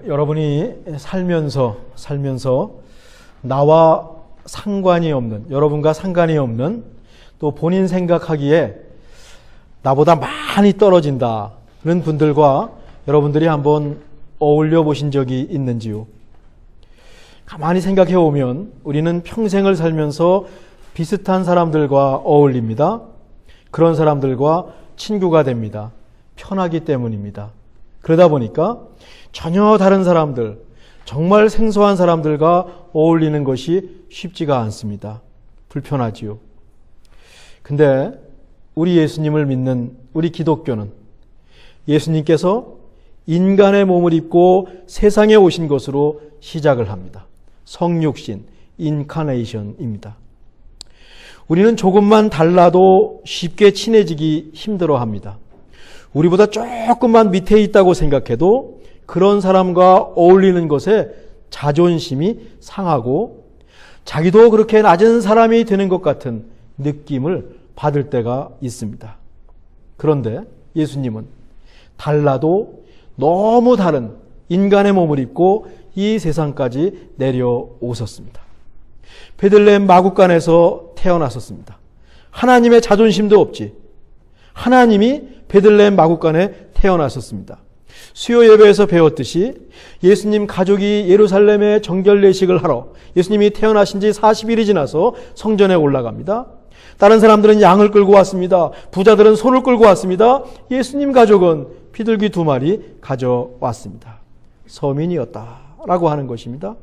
여러분이 살면서 나와 상관이 없는, 여러분과 상관이 없는, 또 본인 생각하기에 나보다 많이 떨어진다 그런 분들과 여러분들이 한번 어울려 보신 적이 있는지요? 가만히 생각해 보면 우리는 평생을 살면서 비슷한 사람들과 어울립니다. 그런 사람들과 친구가 됩니다. 편하기 때문입니다. 그러다 보니까 전혀 다른 사람들, 정말 생소한 사람들과 어울리는 것이 쉽지가 않습니다. 불편하지요. 근데 우리 예수님을 믿는 우리 기독교는 예수님께서 인간의 몸을 입고 세상에 오신 것으로 시작을 합니다. 성육신, 인카네이션입니다. 우리는 조금만 달라도 쉽게 친해지기 힘들어합니다. 우리보다 조금만 밑에 있다고 생각해도 그런 사람과 어울리는 것에 자존심이 상하고 자기도 그렇게 낮은 사람이 되는 것 같은 느낌을 받을 때가 있습니다. 그런데 예수님은 달라도 너무 다른 인간의 몸을 입고 이 세상까지 내려오셨습니다. 베들레헴 마구간에서 태어나셨습니다. 하나님의 자존심도 없지. 하나님이 베들레헴 마구간에 태어나셨습니다. 수요 예배에서 배웠듯이 예수님 가족이 예루살렘에 정결 예식을 하러 예수님이 태어나신 지 40일이 지나서 성전에 올라갑니다. 다른 사람들은 양을 끌고 왔습니다. 부자들은 소를 끌고 왔습니다. 예수님 가족은 비둘기 2마리 가져왔습니다. 서민이었다라고 하는 것입니다.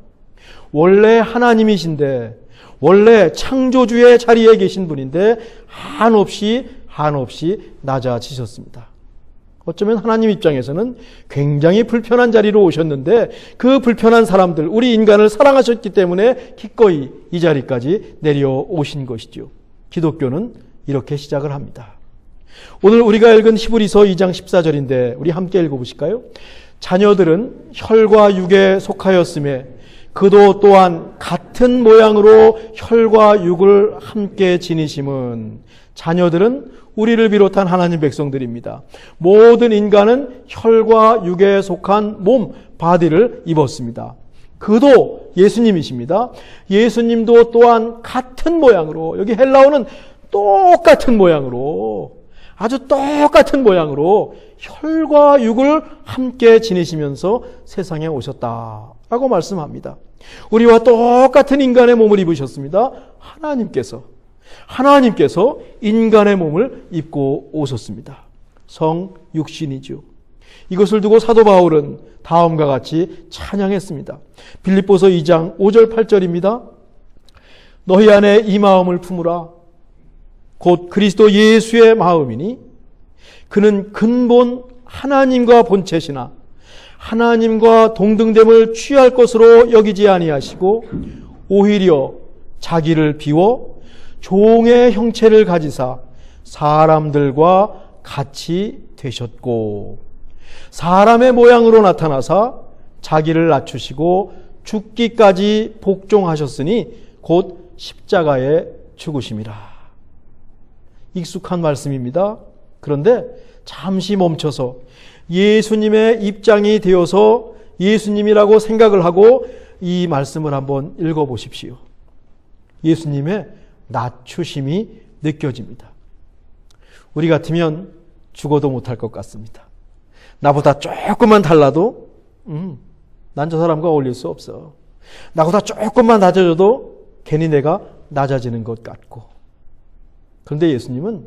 원래 하나님이신데, 원래 창조주의 자리에 계신 분인데 한없이 낮아지셨습니다. 어쩌면 하나님 입장에서는 굉장히 불편한 자리로 오셨는데 그 불편한 사람들, 우리 인간을 사랑하셨기 때문에 기꺼이 이 자리까지 내려오신 것이죠. 기독교는 이렇게 시작을 합니다. 오늘 우리가 읽은 히브리서 2장 14절인데 우리 함께 읽어보실까요? 자녀들은 혈과 육에 속하였음에 그도 또한 같은 모양으로 혈과 육을 함께 지니심은, 자녀들은 우리를 비롯한 하나님 백성들입니다. 모든 인간은 혈과 육에 속한 몸, 바디를 입었습니다. 그도 예수님이십니다. 예수님도 또한 같은 모양으로, 여기 헬라어는 똑같은 모양으로, 아주 똑같은 모양으로 혈과 육을 함께 지니시면서 세상에 오셨다라고 말씀합니다. 우리와 똑같은 인간의 몸을 입으셨습니다. 하나님께서 인간의 몸을 입고 오셨습니다. 성육신이죠. 이것을 두고 사도 바울은 다음과 같이 찬양했습니다. 빌립보서 2장 5절 8절입니다. 너희 안에 이 마음을 품으라. 곧 그리스도 예수의 마음이니 그는 근본 하나님과 본체시나 하나님과 동등됨을 취할 것으로 여기지 아니하시고 오히려 자기를 비워 종의 형체를 가지사 사람들과 같이 되셨고 사람의 모양으로 나타나사 자기를 낮추시고 죽기까지 복종하셨으니 곧 십자가에 죽으심이라. 익숙한 말씀입니다. 그런데 잠시 멈춰서 예수님의 입장이 되어서 예수님이라고 생각을 하고 이 말씀을 한번 읽어보십시오. 예수님의 낮추심이 느껴집니다. 우리 같으면 죽어도 못할 것 같습니다. 나보다 조금만 달라도 난 저 사람과 어울릴 수 없어. 나보다 조금만 낮아져도 괜히 내가 낮아지는 것 같고. 그런데 예수님은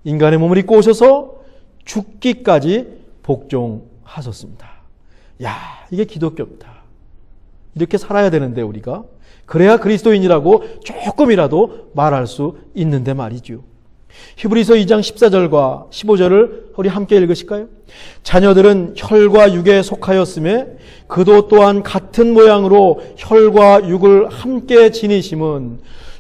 인간의 몸을 입고 오셔서 죽기까지 복종하셨습니다. 야, 이게 기독교입니다. 이렇게 살아야 되는데 우리가 그래야 그리스도인이라고 조금이라도 말할 수 있는데 말이죠. 히브리서 2장 14절과 15절을 우리 함께 읽으실까요? 자녀들은 혈과 육에 속하였음에 그도 또한 같은 모양으로 혈과 육을 함께 지니심은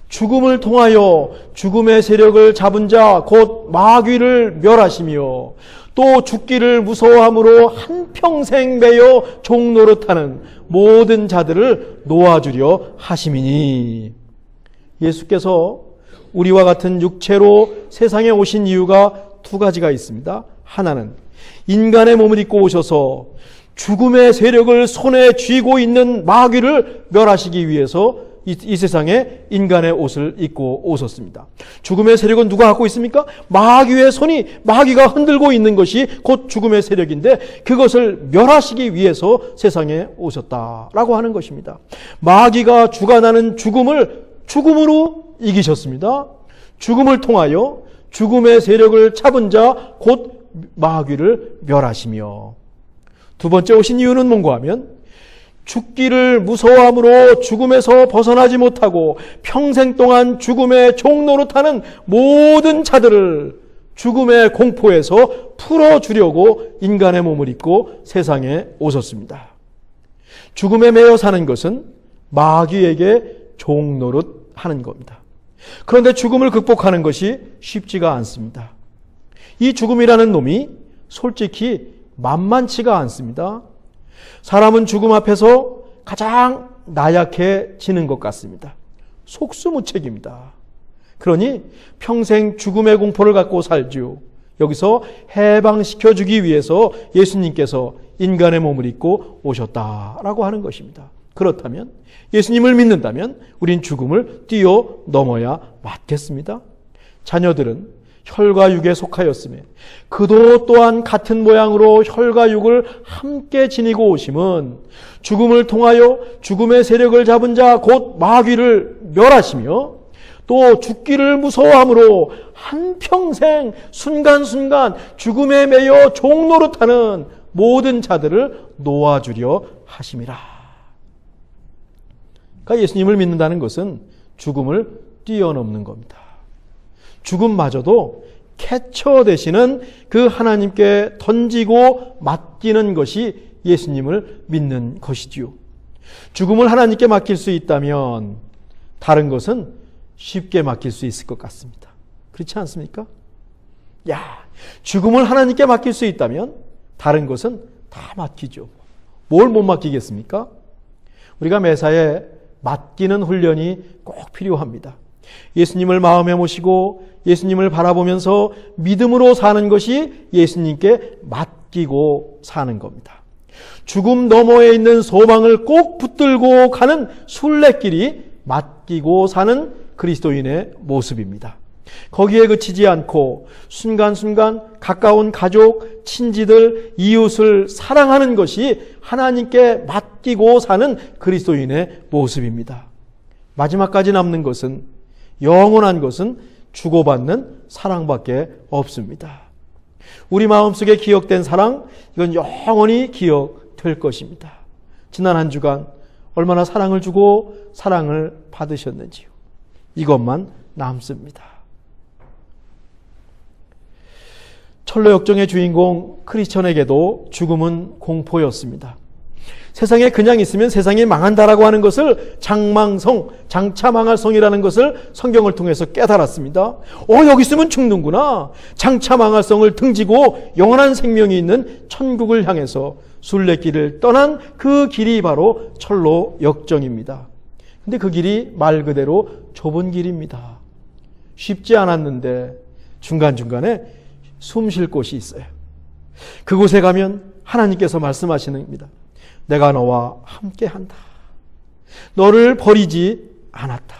죽음을 통하여 죽음의 세력을 잡은 자 곧 마귀를 멸하시며 또 죽기를 무서워함으로 한평생 매여 종노릇하는 모든 자들을 놓아주려 하심이니. 예수께서 우리와 같은 육체로 세상에 오신 이유가 두 가지가 있습니다. 하나는 인간의 몸을 입고 오셔서 죽음의 세력을 손에 쥐고 있는 마귀를 멸하시기 위해서 이 세상에 인간의 옷을 입고 오셨습니다. 죽음의 세력은 누가 갖고 있습니까? 마귀의 손이, 마귀가 흔들고 있는 것이 곧 죽음의 세력인데 그것을 멸하시기 위해서 세상에 오셨다라고 하는 것입니다. 마귀가 주관하는 죽음을 죽음으로 이기셨습니다. 죽음을 통하여 죽음의 세력을 잡은 자 곧 마귀를 멸하시며, 두 번째 오신 이유는 뭔가 하면 죽기를 무서워함으로 죽음에서 벗어나지 못하고 평생 동안 죽음의 종노릇하는 모든 자들을 죽음의 공포에서 풀어주려고 인간의 몸을 입고 세상에 오셨습니다. 죽음에 매여 사는 것은 마귀에게 종노릇하는 겁니다. 그런데 죽음을 극복하는 것이 쉽지가 않습니다. 이 죽음이라는 놈이 솔직히 만만치가 않습니다. 사람은 죽음 앞에서 가장 나약해지는 것 같습니다. 속수무책입니다. 그러니 평생 죽음의 공포를 갖고 살지요. 여기서 해방시켜주기 위해서 예수님께서 인간의 몸을 입고 오셨다라고 하는 것입니다. 그렇다면 예수님을 믿는다면 우린 죽음을 뛰어넘어야 맞겠습니다. 자녀들은 혈과 육에 속하였으며 그도 또한 같은 모양으로 혈과 육을 함께 지니고 오심은 죽음을 통하여 죽음의 세력을 잡은 자 곧 마귀를 멸하시며 또 죽기를 무서워함으로 한평생 순간순간 죽음에 매여 종노릇하는 모든 자들을 놓아주려 하심이라. 그러니까 예수님을 믿는다는 것은 죽음을 뛰어넘는 겁니다. 죽음마저도 캐쳐 되시는 그 하나님께 던지고 맡기는 것이 예수님을 믿는 것이지요. 죽음을 하나님께 맡길 수 있다면 다른 것은 쉽게 맡길 수 있을 것 같습니다. 그렇지 않습니까? 죽음을 하나님께 맡길 수 있다면 다른 것은 다 맡기죠. 뭘 못 맡기겠습니까? 우리가 매사에 맡기는 훈련이 꼭 필요합니다. 예수님을 마음에 모시고 예수님을 바라보면서 믿음으로 사는 것이 예수님께 맡기고 사는 겁니다. 죽음 너머에 있는 소망을 꼭 붙들고 가는 순례길이 맡기고 사는 그리스도인의 모습입니다. 거기에 그치지 않고 순간순간 가까운 가족, 친지들, 이웃을 사랑하는 것이 하나님께 맡기고 사는 그리스도인의 모습입니다. 마지막까지 남는 것은, 영원한 것은 주고받는 사랑밖에 없습니다. 우리 마음속에 기억된 사랑, 이건 영원히 기억될 것입니다. 지난 한 주간 얼마나 사랑을 주고 사랑을 받으셨는지요. 이것만 남습니다. 철로 역정의 주인공 크리스천에게도 죽음은 공포였습니다. 세상에 그냥 있으면 세상이 망한다라고 하는 것을 장망성, 장차 망할 성이라는 것을 성경을 통해서 깨달았습니다. 여기 있으면 죽는구나. 장차 망할 성을 등지고 영원한 생명이 있는 천국을 향해서 순례길을 떠난 그 길이 바로 철로 역정입니다. 근데 그 길이 말 그대로 좁은 길입니다. 쉽지 않았는데 중간중간에 숨 쉴 곳이 있어요. 그곳에 가면 하나님께서 말씀하시는 겁니다. 내가 너와 함께한다. 너를 버리지 않았다.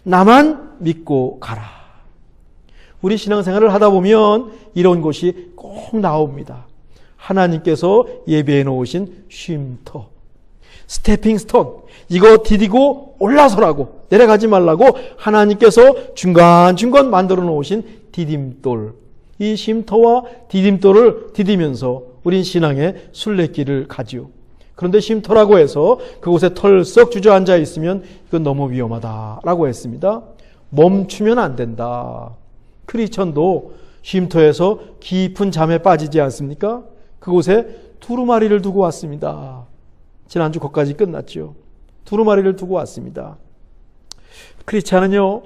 나만 믿고 가라. 우리 신앙생활을 하다 보면 이런 곳이 꼭 나옵니다. 하나님께서 예배해 놓으신 쉼터, 스태핑 스톤, 이거 디디고 올라서라고, 내려가지 말라고 하나님께서 중간중간 만들어 놓으신 디딤돌, 이 쉼터와 디딤돌을 디디면서 우린 신앙의 순례길을 가지요. 그런데 쉼터라고 해서 그곳에 털썩 주저앉아 있으면 이건 너무 위험하다라고 했습니다. 멈추면 안 된다. 크리스천도 쉼터에서 깊은 잠에 빠지지 않습니까? 그곳에 두루마리를 두고 왔습니다. 지난주 거기까지 끝났죠. 두루마리를 두고 왔습니다. 크리스찬은요,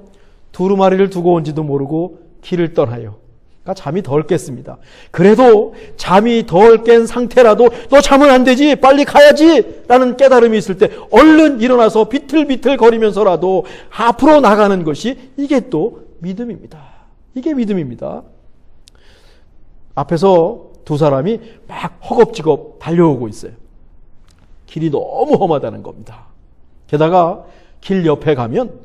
두루마리를 두고 온지도 모르고 길을 떠나요. 그러니까 잠이 덜 깼습니다. 그래도 잠이 덜 깬 상태라도 너 자면 안 되지, 빨리 가야지 라는 깨달음이 있을 때 얼른 일어나서 비틀비틀 거리면서라도 앞으로 나가는 것이 이게 또 믿음입니다. 이게 믿음입니다. 앞에서 두 사람이 막 허겁지겁 달려오고 있어요. 길이 너무 험하다는 겁니다. 게다가 길 옆에 가면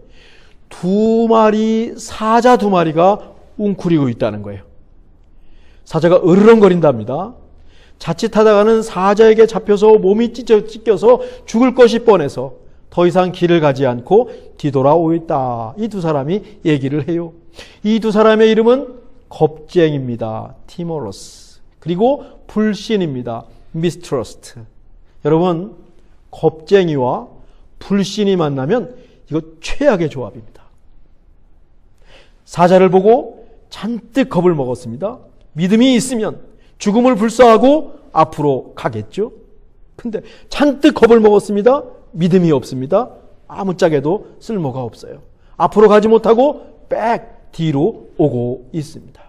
사자 두 마리가 웅크리고 있다는 거예요. 사자가 으르렁거린답니다. 자칫하다가는 사자에게 잡혀서 몸이 찢겨서 죽을 것이 뻔해서 더 이상 길을 가지 않고 뒤돌아오겠다. 이 두 사람이 얘기를 해요. 이 두 사람의 이름은 겁쟁입니다. 티모로스. 그리고 불신입니다. 미스트러스트. 여러분, 겁쟁이와 불신이 만나면 이거 최악의 조합입니다. 사자를 보고 잔뜩 겁을 먹었습니다. 믿음이 있으면 죽음을 불사하고 앞으로 가겠죠. 근데 잔뜩 겁을 먹었습니다. 믿음이 없습니다. 아무짝에도 쓸모가 없어요. 앞으로 가지 못하고 빽 뒤로 오고 있습니다.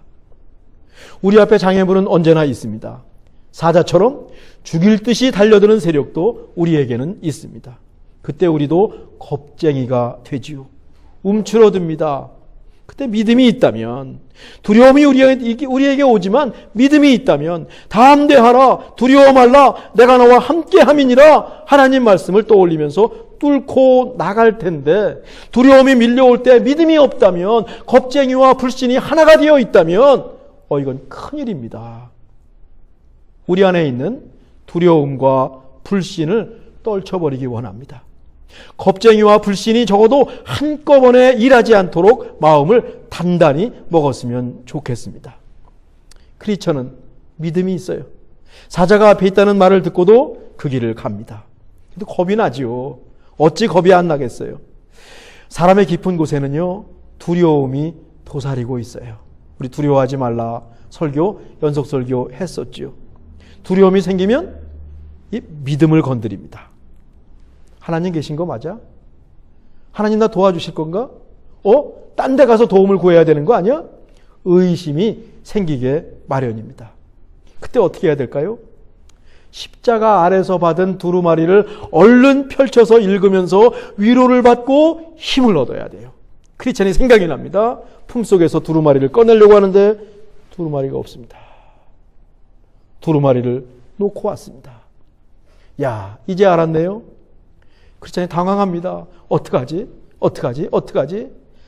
우리 앞에 장애물은 언제나 있습니다. 사자처럼 죽일 듯이 달려드는 세력도 우리에게는 있습니다. 그때 우리도 겁쟁이가 되지요. 움츠러듭니다. 그때 믿음이 있다면, 두려움이 우리에게 오지만 믿음이 있다면 담대하라, 두려워 말라, 내가 너와 함께함이니라 하나님 말씀을 떠올리면서 뚫고 나갈 텐데, 두려움이 밀려올 때 믿음이 없다면, 겁쟁이와 불신이 하나가 되어 있다면 이건 큰일입니다. 우리 안에 있는 두려움과 불신을 떨쳐버리기 원합니다. 겁쟁이와 불신이 적어도 한꺼번에 일하지 않도록 마음을 단단히 먹었으면 좋겠습니다. 크리스천은 믿음이 있어요. 사자가 앞에 있다는 말을 듣고도 그 길을 갑니다. 근데 겁이 나지요. 어찌 겁이 안 나겠어요. 사람의 깊은 곳에는요, 두려움이 도사리고 있어요. 우리 두려워하지 말라 설교, 연속 설교 했었지요. 두려움이 생기면 이 믿음을 건드립니다. 하나님 계신 거 맞아? 하나님 나 도와주실 건가? 딴 데 가서 도움을 구해야 되는 거 아니야? 의심이 생기게 마련입니다. 그때 어떻게 해야 될까요? 십자가 아래서 받은 두루마리를 얼른 펼쳐서 읽으면서 위로를 받고 힘을 얻어야 돼요. 크리스찬이 생각이 납니다. 품속에서 두루마리를 꺼내려고 하는데 두루마리가 없습니다. 두루마리를 놓고 왔습니다. 야, 이제 알았네요. 크리스찬이 당황합니다. 어떡하지?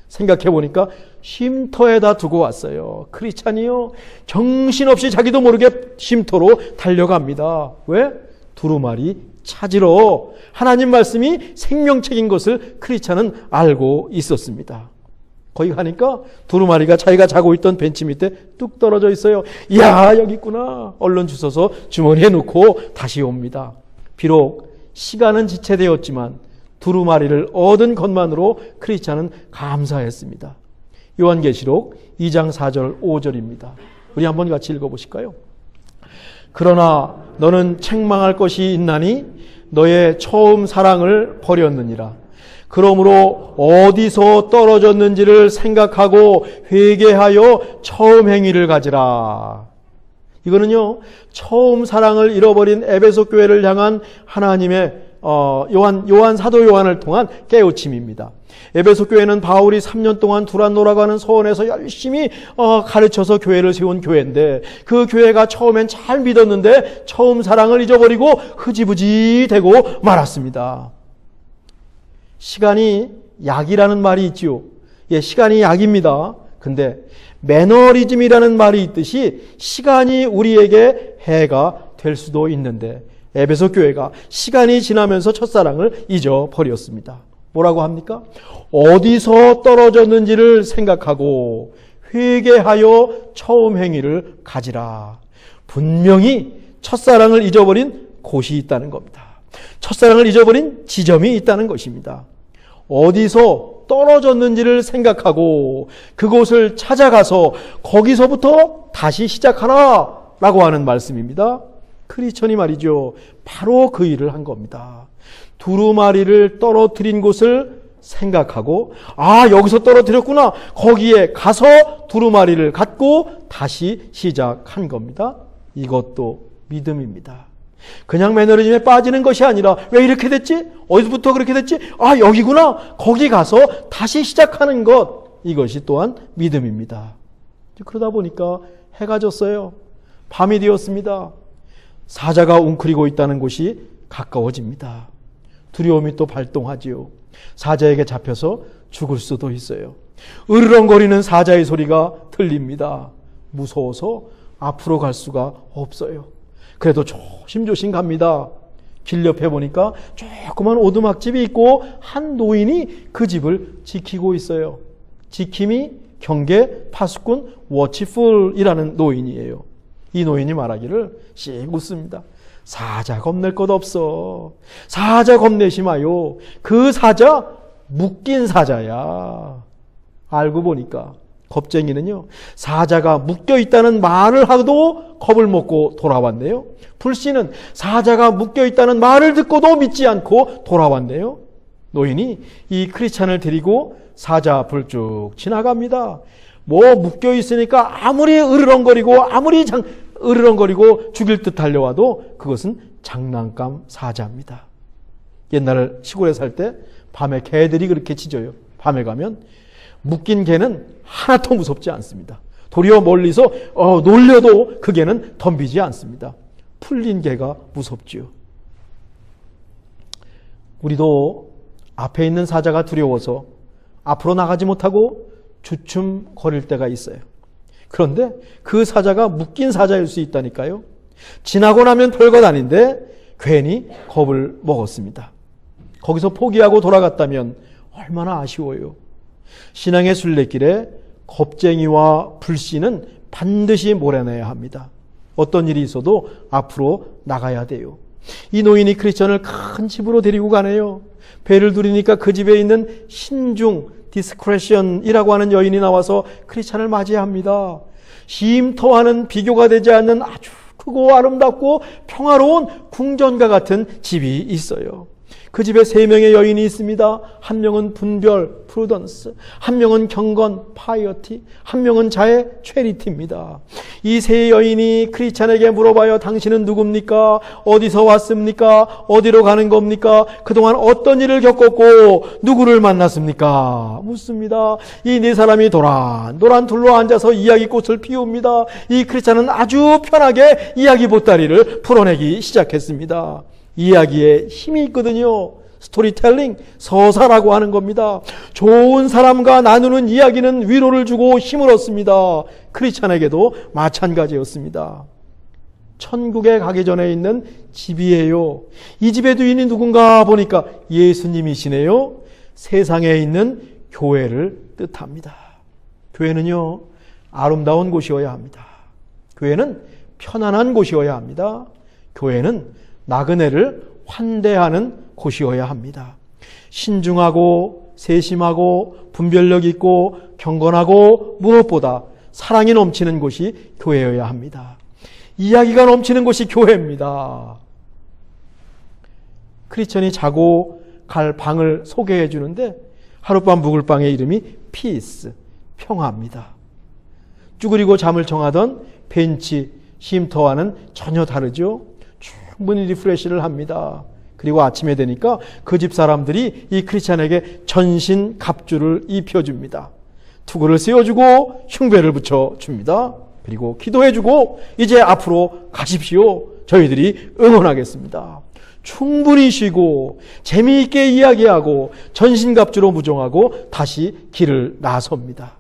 생각해보니까 쉼터에다 두고 왔어요. 크리스찬이요, 정신없이 자기도 모르게 쉼터로 달려갑니다. 왜? 두루마리 찾으러. 하나님 말씀이 생명책인 것을 크리스찬은 알고 있었습니다. 거기 가니까 두루마리가 자기가 자고 있던 벤치 밑에 뚝 떨어져 있어요. 이야, 여기 있구나. 얼른 주워서 주머니에 넣고 다시 옵니다. 비록 시간은 지체되었지만 두루마리를 얻은 것만으로 크리스찬은 감사했습니다. 요한계시록 2장 4절 5절입니다. 우리 한번 같이 읽어보실까요? 그러나 너는 책망할 것이 있나니 너의 처음 사랑을 버렸느니라. 그러므로 어디서 떨어졌는지를 생각하고 회개하여 처음 행위를 가지라. 이거는요, 처음 사랑을 잃어버린 에베소 교회를 향한 하나님의 사도 요한을 통한 깨우침입니다. 에베소 교회는 바울이 3년 동안 두란노라고 하는 서원에서 열심히 가르쳐서 교회를 세운 교회인데, 그 교회가 처음엔 잘 믿었는데 처음 사랑을 잊어버리고 흐지부지 되고 말았습니다. 시간이 약이라는 말이 있지요. 예, 시간이 약입니다. 근데 매너리즘이라는 말이 있듯이 시간이 우리에게 해가 될 수도 있는데, 에베소 교회가 시간이 지나면서 첫사랑을 잊어버렸습니다. 뭐라고 합니까? 어디서 떨어졌는지를 생각하고 회개하여 처음 행위를 가지라. 분명히 첫사랑을 잊어버린 곳이 있다는 겁니다. 첫사랑을 잊어버린 지점이 있다는 것입니다. 어디서 떨어졌는지를 생각하고 그곳을 찾아가서 거기서부터 다시 시작하라 라고 하는 말씀입니다. 크리스천이 말이죠, 바로 그 일을 한 겁니다. 두루마리를 떨어뜨린 곳을 생각하고, 여기서 떨어뜨렸구나, 거기에 가서 두루마리를 갖고 다시 시작한 겁니다. 이것도 믿음입니다. 그냥 매너리즘에 빠지는 것이 아니라, 왜 이렇게 됐지? 어디서부터 그렇게 됐지? 여기구나, 거기 가서 다시 시작하는 것, 이것이 또한 믿음입니다. 그러다 보니까 해가 졌어요. 밤이 되었습니다. 사자가 웅크리고 있다는 곳이 가까워집니다. 두려움이 또 발동하지요. 사자에게 잡혀서 죽을 수도 있어요. 으르렁거리는 사자의 소리가 들립니다. 무서워서 앞으로 갈 수가 없어요. 그래도 조심조심 갑니다. 길 옆에 보니까 조그만 오두막집이 있고 한 노인이 그 집을 지키고 있어요. 지킴이 경계 파수꾼 워치풀이라는 노인이에요. 이 노인이 말하기를 씩 웃습니다. 사자 겁낼 것 없어. 사자 겁내지 마요. 그 사자 묶인 사자야. 알고 보니까 겁쟁이는요, 사자가 묶여있다는 말을 하고도 겁을 먹고 돌아왔네요. 불씨는 사자가 묶여있다는 말을 듣고도 믿지 않고 돌아왔네요. 노인이 이 크리스찬을 데리고 사자 앞을 쭉 지나갑니다. 뭐 묶여있으니까 아무리 으르렁거리고 죽일 듯 달려와도 그것은 장난감 사자입니다. 옛날 시골에 살 때 밤에 개들이 그렇게 짖어요. 밤에 가면 묶인 개는 하나도 무섭지 않습니다. 도리어 멀리서 놀려도 그 개는 덤비지 않습니다. 풀린 개가 무섭지요. 우리도 앞에 있는 사자가 두려워서 앞으로 나가지 못하고 주춤거릴 때가 있어요. 그런데 그 사자가 묶인 사자일 수 있다니까요. 지나고 나면 별것 아닌데 괜히 겁을 먹었습니다. 거기서 포기하고 돌아갔다면 얼마나 아쉬워요. 신앙의 순례길에 겁쟁이와 불씨는 반드시 몰아내야 합니다. 어떤 일이 있어도 앞으로 나가야 돼요. 이 노인이 크리스천을 큰 집으로 데리고 가네요. 배를 두르니까 그 집에 있는 신중 디스크레션이라고 하는 여인이 나와서 크리스천을 맞이합니다. 쉼터와는 비교가 되지 않는 아주 크고 아름답고 평화로운 궁전과 같은 집이 있어요. 그 집에 3명의 여인이 있습니다. 한 명은 분별, 프루던스, 한 명은 경건, 파이어티, 한 명은 자애, 체리티입니다. 이 3 여인이 크리스찬에게 물어봐요. 당신은 누굽니까? 어디서 왔습니까? 어디로 가는 겁니까? 그동안 어떤 일을 겪었고 누구를 만났습니까? 묻습니다. 이 4 사람이 도란도란 둘러앉아서 이야기꽃을 피웁니다. 이 크리스찬은 아주 편하게 이야기 보따리를 풀어내기 시작했습니다. 이야기에 힘이 있거든요. 스토리텔링, 서사라고 하는 겁니다. 좋은 사람과 나누는 이야기는 위로를 주고 힘을 얻습니다. 크리스찬에게도 마찬가지였습니다. 천국에 가기 전에 있는 집이에요. 이 집의 주인이 누군가 보니까 예수님이시네요. 세상에 있는 교회를 뜻합니다. 교회는요, 아름다운 곳이어야 합니다. 교회는 편안한 곳이어야 합니다. 교회는 나그네를 환대하는 곳이어야 합니다. 신중하고 세심하고 분별력 있고 경건하고 무엇보다 사랑이 넘치는 곳이 교회여야 합니다. 이야기가 넘치는 곳이 교회입니다. 크리스천이 자고 갈 방을 소개해 주는데 하룻밤 묵을 방의 이름이 피스, 평화입니다. 쭈그리고 잠을 청하던 벤치, 쉼터와는 전혀 다르죠. 충분히 리프레시를 합니다. 그리고 아침에 되니까 그 집 사람들이 이 크리스찬에게 전신 갑주를 입혀줍니다. 투구를 씌워주고 흉배를 붙여줍니다. 그리고 기도해주고 이제 앞으로 가십시오. 저희들이 응원하겠습니다. 충분히 쉬고 재미있게 이야기하고 전신갑주로 무종하고 다시 길을 나섭니다.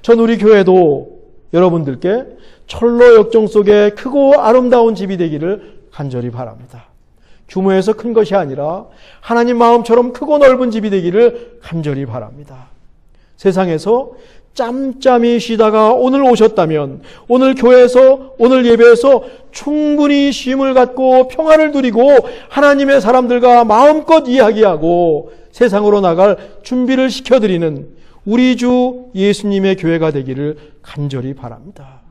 전 우리 교회도 여러분들께 철로 역정 속에 크고 아름다운 집이 되기를 간절히 바랍니다. 규모에서 큰 것이 아니라 하나님 마음처럼 크고 넓은 집이 되기를 간절히 바랍니다. 세상에서 짬짬이 쉬다가 오늘 오셨다면 오늘 교회에서 오늘 예배에서 충분히 쉼을 갖고 평화를 누리고 하나님의 사람들과 마음껏 이야기하고 세상으로 나갈 준비를 시켜드리는 우리 주 예수님의 교회가 되기를 간절히 바랍니다.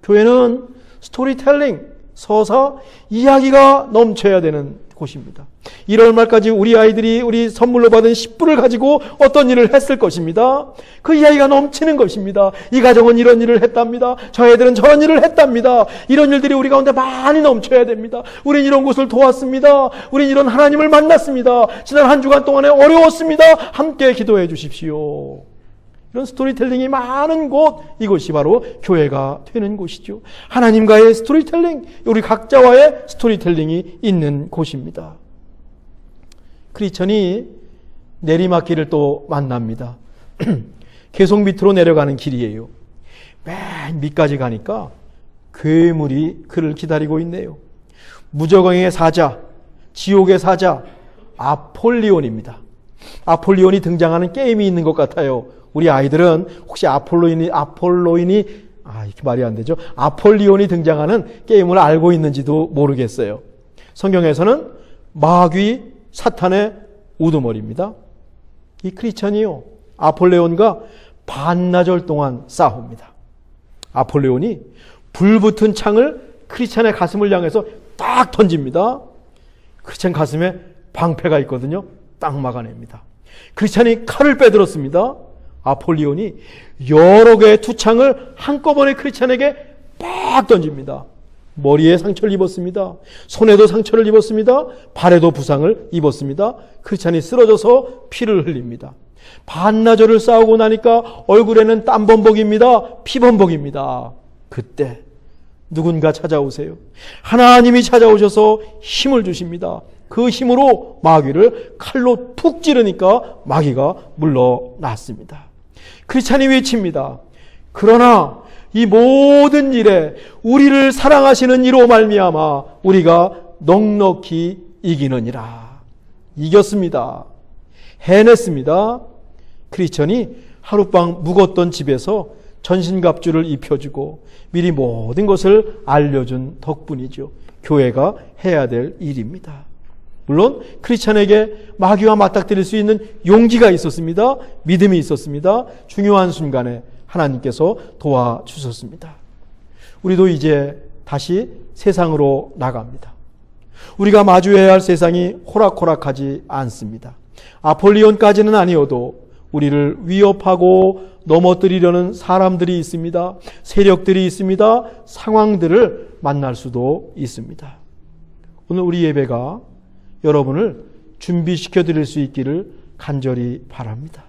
교회는 스토리텔링, 서사, 이야기가 넘쳐야 되는 곳입니다. 1월 말까지 우리 아이들이 우리 선물로 받은 10불을 가지고 어떤 일을 했을 것입니다. 그 이야기가 넘치는 것입니다. 이 가정은 이런 일을 했답니다. 저 애들은 저런 일을 했답니다. 이런 일들이 우리 가운데 많이 넘쳐야 됩니다. 우린 이런 곳을 도왔습니다. 우린 이런 하나님을 만났습니다. 지난 한 주간 동안에 어려웠습니다. 함께 기도해 주십시오. 이런 스토리텔링이 많은 곳, 이것이 바로 교회가 되는 곳이죠. 하나님과의 스토리텔링, 우리 각자와의 스토리텔링이 있는 곳입니다. 크리스천이 내리막길을 또 만납니다. 계속 밑으로 내려가는 길이에요. 맨 밑까지 가니까 괴물이 그를 기다리고 있네요. 무저강의 사자, 지옥의 사자 아폴리온입니다. 아폴리온이 등장하는 게임이 있는 것 같아요. 우리 아이들은 혹시 아폴로인이 이렇게 말이 안 되죠. 아폴리온이 등장하는 게임을 알고 있는지도 모르겠어요. 성경에서는 마귀 사탄의 우두머리입니다. 이 크리스천이요, 아폴레온과 반나절 동안 싸웁니다. 아폴레온이 불붙은 창을 크리스천의 가슴을 향해서 딱 던집니다. 크리스천 가슴에 방패가 있거든요. 딱 막아냅니다. 크리스천이 칼을 빼들었습니다. 아폴리온이 여러 개의 투창을 한꺼번에 크리스천에게 빡 던집니다. 머리에 상처를 입었습니다. 손에도 상처를 입었습니다. 발에도 부상을 입었습니다. 크리스천이 쓰러져서 피를 흘립니다. 반나절을 싸우고 나니까 얼굴에는 땀범벅입니다. 피범벅입니다. 그때 누군가 찾아오세요. 하나님이 찾아오셔서 힘을 주십니다. 그 힘으로 마귀를 칼로 푹 찌르니까 마귀가 물러났습니다. 크리스찬이 외칩니다. 그러나 이 모든 일에 우리를 사랑하시는 이로 말미암아 우리가 넉넉히 이기느니라. 이겼습니다. 해냈습니다. 크리스찬이 하룻밤 묵었던 집에서 전신갑주를 입혀주고 미리 모든 것을 알려준 덕분이죠. 교회가 해야 될 일입니다. 물론 크리스찬에게 마귀와 맞닥뜨릴 수 있는 용기가 있었습니다. 믿음이 있었습니다. 중요한 순간에 하나님께서 도와주셨습니다. 우리도 이제 다시 세상으로 나갑니다. 우리가 마주해야 할 세상이 호락호락하지 않습니다. 아폴리온까지는 아니어도 우리를 위협하고 넘어뜨리려는 사람들이 있습니다. 세력들이 있습니다. 상황들을 만날 수도 있습니다. 오늘 우리 예배가 여러분을 준비시켜 드릴 수 있기를 간절히 바랍니다.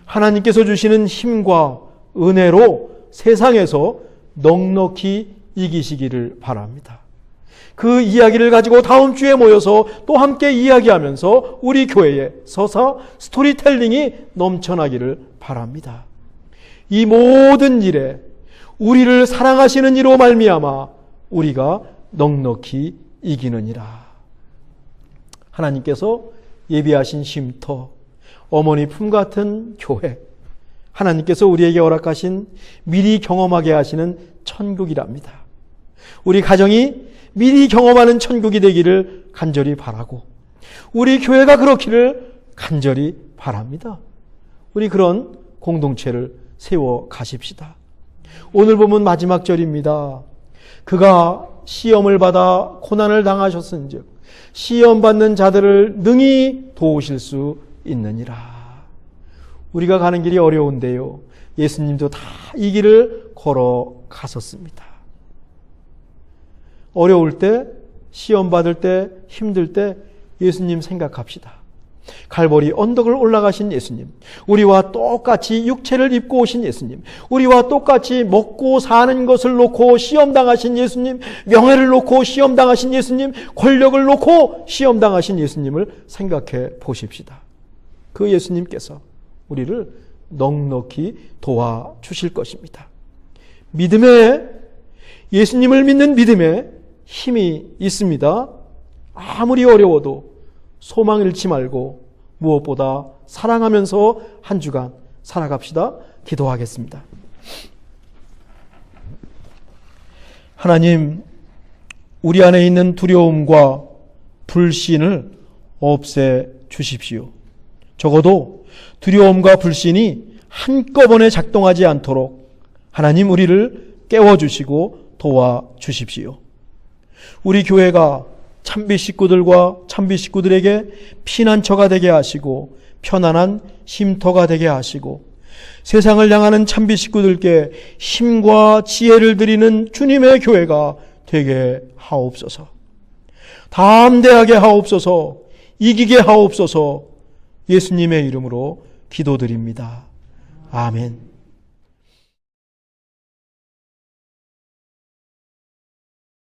하나님께서 주시는 힘과 은혜로 세상에서 넉넉히 이기시기를 바랍니다. 그 이야기를 가지고 다음 주에 모여서 또 함께 이야기하면서 우리 교회에 서사 스토리텔링이 넘쳐나기를 바랍니다. 이 모든 일에 우리를 사랑하시는 이로 말미암아 우리가 넉넉히 이기느니라. 하나님께서 예비하신 쉼터, 어머니 품 같은 교회, 하나님께서 우리에게 허락하신 미리 경험하게 하시는 천국이랍니다. 우리 가정이 미리 경험하는 천국이 되기를 간절히 바라고 우리 교회가 그렇기를 간절히 바랍니다. 우리 그런 공동체를 세워 가십시다. 오늘 보면 마지막 절입니다. 그가 시험을 받아 고난을 당하셨은즉 시험 받는 자들을 능히 도우실 수 있느니라. 우리가 가는 길이 어려운데요, 예수님도 다 이 길을 걸어가셨습니다. 어려울 때, 시험 받을 때, 힘들 때 예수님 생각합시다. 갈보리 언덕을 올라가신 예수님, 우리와 똑같이 육체를 입고 오신 예수님, 우리와 똑같이 먹고 사는 것을 놓고 시험당하신 예수님, 명예를 놓고 시험당하신 예수님, 권력을 놓고 시험당하신 예수님을 생각해 보십시다. 그 예수님께서 우리를 넉넉히 도와주실 것입니다. 믿음에, 예수님을 믿는 믿음에 힘이 있습니다. 아무리 어려워도 소망 잃지 말고 무엇보다 사랑하면서 한 주간 살아갑시다. 기도하겠습니다. 하나님, 우리 안에 있는 두려움과 불신을 없애 주십시오. 적어도 두려움과 불신이 한꺼번에 작동하지 않도록 하나님 우리를 깨워주시고 도와주십시오. 우리 교회가 참비 식구들과 참비 식구들에게 피난처가 되게 하시고 편안한 쉼터가 되게 하시고 세상을 향하는 참비 식구들께 힘과 지혜를 드리는 주님의 교회가 되게 하옵소서. 담대하게 하옵소서. 이기게 하옵소서. 예수님의 이름으로 기도드립니다. 아멘.